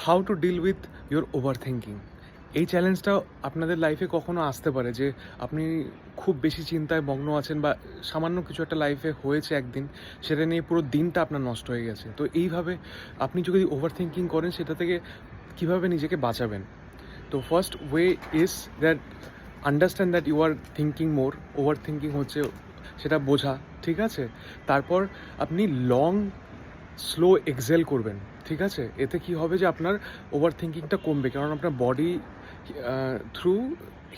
How to deal with your overthinking. এই চ্যালেঞ্জটা আপনাদের লাইফে কখনো আসতে পারে যে আপনি খুব বেশি চিন্তায় মগ্ন আছেন বা সামান্য কিছু একটা লাইফে হয়েছে একদিন, সেটা নিয়ে পুরো দিনটা আপনার নষ্ট হয়ে গেছে। তো এইভাবে আপনি যদি ওভার থিঙ্কিং করেন, সেটা থেকে কীভাবে নিজেকে বাঁচাবেন? তো first way is that understand that you are thinking more. Overthinking হচ্ছে সেটা বোঝা, ঠিক আছে? তারপর আপনি লং স্লো এক্সেল করবেন, ঠিক আছে? এতে কি হবে যে আপনার ওভার থিঙ্কিংটা কমবে, কারণ আপনার বডি থ্রু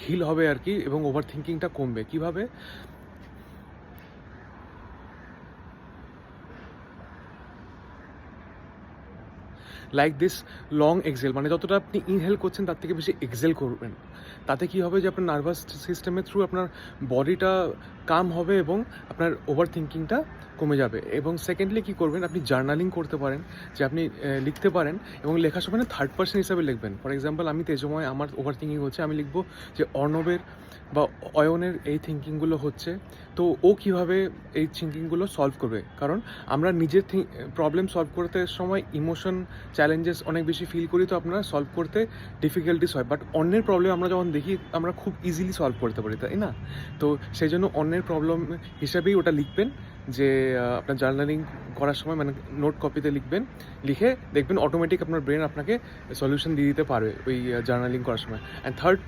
হিল হবে আর কি, এবং ওভার থিঙ্কিংটা কমবে। কীভাবে? লাইক দিস লং এক্সেল, মানে যতটা আপনি ইনহেল করছেন তার থেকে বেশি এক্সেল করবেন। তাতে কি হবে যে আপনার নার্ভাস সিস্টেমের থ্রু আপনার বডিটা কাম হবে এবং আপনার ওভার থিঙ্কিংটা কমে যাবে। এবং সেকেন্ডলি কী করবেন, আপনি জার্নালিং করতে পারেন, যে আপনি লিখতে পারেন এবং লেখার সময় না থার্ড পার্সন হিসাবে লিখবেন। ফর এক্সাম্পল, আমি তেজময়, আমার ওভার থিঙ্কিং হচ্ছে, আমি লিখবো যে অর্ণবের বা অয়নের এই থিঙ্কিংগুলো হচ্ছে, তো ও কীভাবে এই থিঙ্কিংগুলো সলভ করবে। কারণ আমরা নিজের প্রবলেম সলভ করতে সময় ইমোশন চ্যালেঞ্জেস অনেক বেশি ফিল করি, তো আপনারা সলভ করতে ডিফিকাল্টিস হয়। বাট অন্যের প্রবলেম আমরা যখন দেখি, আমরা খুব ইজিলি সলভ করতে পারি, তাই না? তো সেই জন্য অন্যের প্রবলেম হিসাবেই ওটা লিখবেন, যে আপনার জার্নালিং করার সময় মানে নোট কপিতে লিখবেন, লিখে দেখবেন অটোমেটিক আপনার ব্রেন আপনাকে সলিউশন দিয়ে দিতে পারবে ওই জার্নালিং করার সময়। And third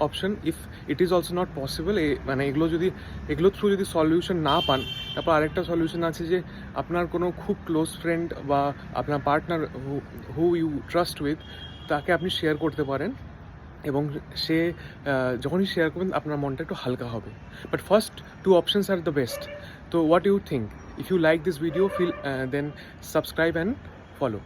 option, if it is also not possible, মানে এগুলো থ্রু যদি সলিউশন না পান, তারপর আরেকটা সলিউশন আছে যে আপনার কোনো খুব ক্লোজ ফ্রেন্ড বা আপনার partner who you trust with, তাকে আপনি শেয়ার করতে পারেন, এবং সে যখনই শেয়ার করবেন আপনার মনটা একটু হালকা হবে। But first two options are the best. তো what you think? If you like this video, then subscribe and follow.